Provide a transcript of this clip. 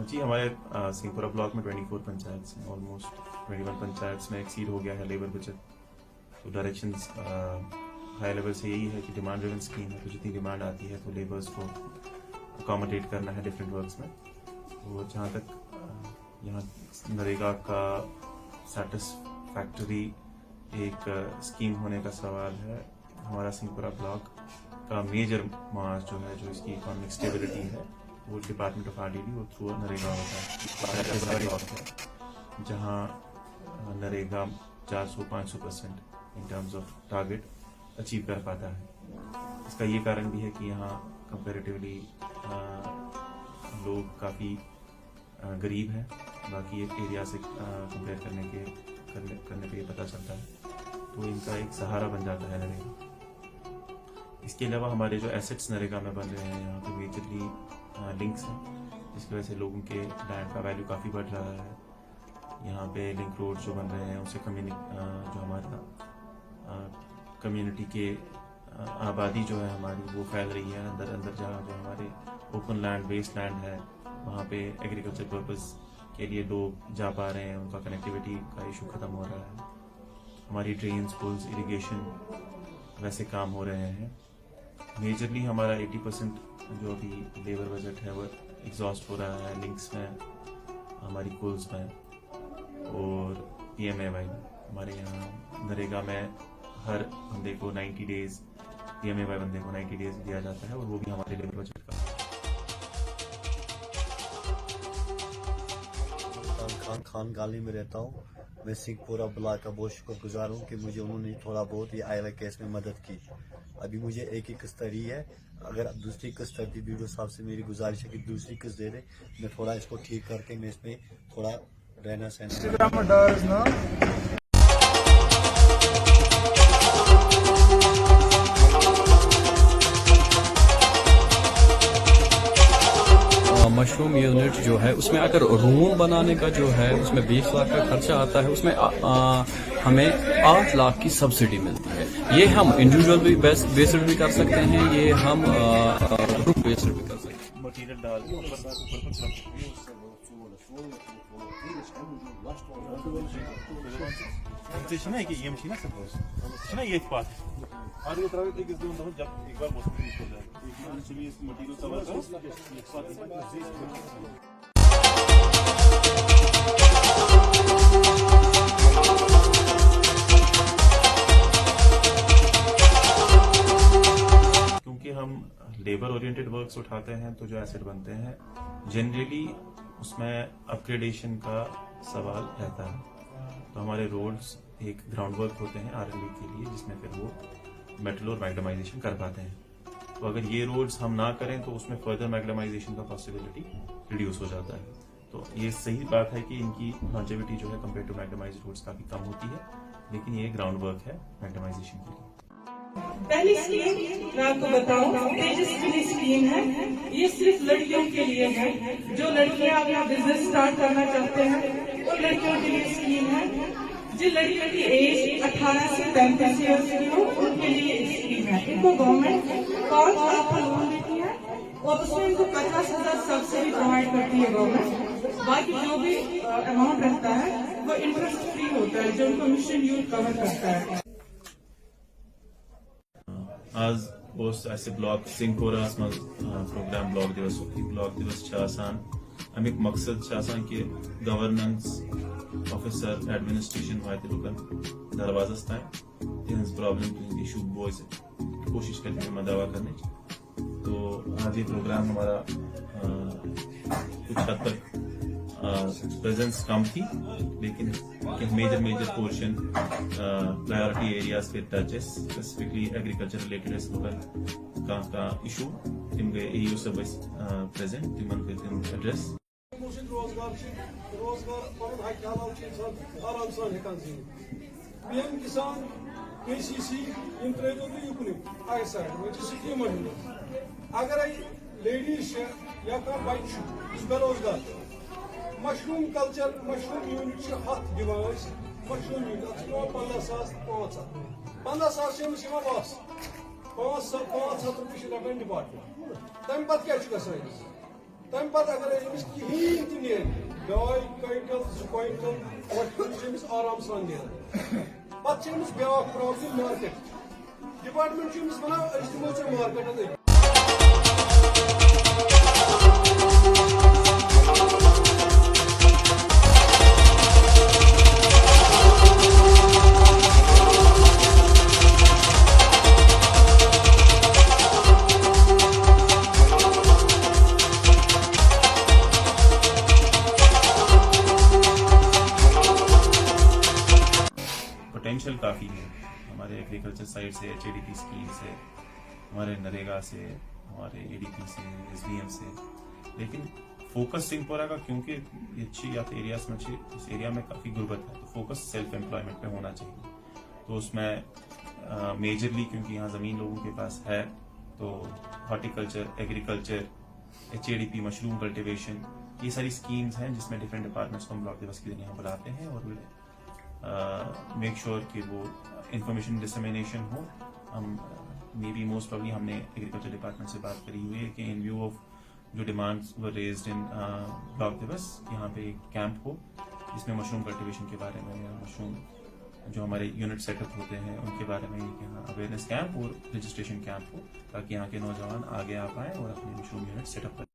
जी हमारे सिंहपुरा ब्लॉक में 24 पंचायत हैं, ऑलमोस्ट 21 पंचायत में एक्सीड हो गया है लेबर बजट। तो डायरेक्शंस हाई लेवल से यही है कि डिमांड ड्रिवन स्कीम है, तो जितनी डिमांड आती है तो लेबर्स को अकोमोडेट करना है डिफरेंट वर्क्स में। तो जहाँ तक यहाँ नरेगा का सेटिस्फैक्टरी एक स्कीम होने का सवाल है, हमारा सिंहपुरा ब्लॉक का मेजर मार्च जो है, जो इसकी इकोनॉमिक स्टेबिलिटी है, वो डिपार्टमेंट ऑफ आरडीडी और थ्रू नरेगा होता है, जहाँ NREGA 400-500% in terms of target achieve कर पाता है। इसका ये कारण भी है कि यहाँ कंपैरेटिवली लोग काफ़ी गरीब हैं, बाकी एरिया से कंपेयर करने पे ये पता चलता है, तो इनका एक सहारा बन जाता है नरेगा। इसके अलावा हमारे जो एसेट्स नरेगा में बन रहे हैं, यहाँ पे मेजरली लिंक्स हैं, जिसकी वजह से लोगों के लैंड का वैल्यू काफ़ी बढ़ रहा है। यहाँ पे लिंक रोड जो बन रहे हैं उससे जो हमारा कम्युनिटी के आबादी जो है हमारी वो फैल रही है अंदर अंदर, जहाँ जो हमारे ओपन लैंड वेस्ट लैंड है वहाँ पे एग्रीकल्चर पर्पस के लिए लोग जा पा रहे हैं, उनका कनेक्टिविटी का इशू ख़त्म हो रहा है। हमारी ड्रेन्स, पुल्स, इरिगेशन वैसे काम हो रहे हैं। मेजरली हमारा 80% जो अभी लेबर बजट है वो एग्जॉस्ट हो रहा है लिंक्स में, हमारी पुल्स में और PMAY में। हमारे यहाँ नरेगा में हर बंदे को 90 डेज, PMAY बंदे को 90 डेज दिया जाता है, और वो भी हमारे लेबर बजट का। खान गाली में रहता हूँ। मैं सिंहपुरा ब्लॉक का बहुत शुक्रगुजार हूँ कि मुझे उन्होंने थोड़ा बहुत ये आयला केस में मदद की। अभी मुझे एक ही किस्त रही है, अगर दूसरी किस्त दी वीडियो साहब से मेरी गुजारिश है कि दूसरी किस्त दे दे, मैं थोड़ा इसको ठीक करके मैं इसमें थोड़ा रहना सहना। मशरूम यूनिट जो है उसमें अगर रूम बनाने का जो है उसमें 20 लाख का खर्चा आता है, उसमें हमें 8 लाख की सब्सिडी मिलती है। ये हम इंडिविजुअल भी बेस्ड भी कर सकते हैं, ये हम ग्रुप बेस्ड भी कर सकते हैं। मटीरियल डाल के ये मशीन है ये बात आगे तरह एक दो जब एक बार मौसम यूज हो जाए चलिए इस मटीरियल कवर क्योंकि हम लेबर ओरिएंटेड वर्क्स उठाते हैं, तो जो एसेट बनते हैं जनरली उसमें अपग्रेडेशन का सवाल रहता है। तो हमारे रोड्स एक ग्राउंड वर्क होते हैं R&D के लिए, जिसमें फिर वो मेटल और मैग्नेमाइजेशन कर पाते हैं। तो अगर ये रोड्स हम ना करें तो उसमें फर्दर मैग्नेमाइजेशन का पॉसिबिलिटी रिड्यूस हो जाता है। तो ये सही बात है कि इनकी लॉन्जेविटी जो है कंपेयर टू मैग्नेमाइज्ड रोड्स काफी कम होती है, लेकिन ये ग्राउंड वर्क है मैग्नेमाइजेशन के लिए। पहली स्कीम मैं आपको बताऊं, तेजस्विनी स्कीम है। ये सिर्फ लड़कियों के लिए है, जो लड़कियां अपना बिजनेस स्टार्ट करना चाहते हैं उन लड़कियों के लिए स्कीम है। जिन लड़कियों की एज 18 से 35 ईयर्स की हो उनके लिए स्कीम है। इनको गवर्नमेंट 5 लाख का लोन देती है और उसमें इनको 50,000 सब्सिडी प्रोवाइड करती है गवर्नमेंट। बाकी जो भी अमाउंट रहता है वो इंटरेस्ट फ्री होता है, जो उनको मिशन यूथ कवर करता है। आज ओस ऐसे ब्लॉक सिंहपुरास मज प्रोग्राम ब्लॉक दिवस आसान अमिक मकसद कि गवर्नेंस ऑफिसर एडमिनिस्ट्रेशन वायद दरवाजस तान तिहज प्रॉब्लम इशू बोझ कोशिश करते मदावा करने। तो आज ये प्रोग्राम हमारा कुछ हद तक प्रेजेंस कम थी, लेकिन मेजर पोर्शन प्रायोरिटी एरियाज पे टचेस स्पेसिफिकली एग्रीकल्चर रिलेटेड का इशू तिम गए एयू सब प्रेजेंट तिमन पे तिम एड्रेस रोजगार पन हक हलाल इंसान आराम सान हेकान पीएम किसान केसीसी इन त्रो तो युकन अक्सर वो स्कीम अगर लेडीज या कह बच्चे बेरोजगार मशरूम कल्चर मशरूम यूनिट हथ दिवान मशरूम यूनिट 15,500 वापस 500 रुपये रटान डिपार्टमेंट तम पे क्या तम पे अगर कहें तह नी 2 क्विंटल 2 क्विंटल मशरूम आराम सान पे ब्या प्रॉब्लम मार्केट डिपार्टमेंट वन दिमो मार्केट पोटेंशियल काफ़ी है हमारे एग्रीकल्चर साइड से, HADP स्कीम से, हमारे नरेगा से, हमारे ADP से, SBM से, लेकिन फोकस सिंहपुरा का क्योंकि ये अच्छी या एरियाज में अच्छी इस एरिया में काफ़ी गुर्बत है, तो फोकस सेल्फ एम्प्लॉयमेंट पे होना चाहिए। तो उसमें मेजरली क्योंकि यहाँ ज़मीन लोगों के पास है, तो horticulture, agriculture, HADP, mushroom cultivation, ये सारी स्कीम्स हैं जिसमें डिफरेंट डिपार्टमेंट्स को हम ब्लॉक दिवस के दिन यहाँ बुलाते हैं और मेक श्योर कि वो इंफॉर्मेशन डिसमिनेशन हो। हम मे बी मोस्ट प्रॉब्ली हमने एग्रीकल्चर डिपार्टमेंट से बात करी हुई है कि इन व्यू ऑफ जो demands were raised in block दिवस, यहाँ पे एक कैंप हो जिसमें मशरूम कल्टिवेशन के बारे में या मशरूम जो हमारे यूनिट सेटअप होते हैं उनके बारे में यहाँ अवेयरनेस कैंप और रजिस्ट्रेशन कैंप हो, ताकि यहाँ के नौजवान आगे आ पाएँ और अपने मशरूम यूनिट सेटअप करें।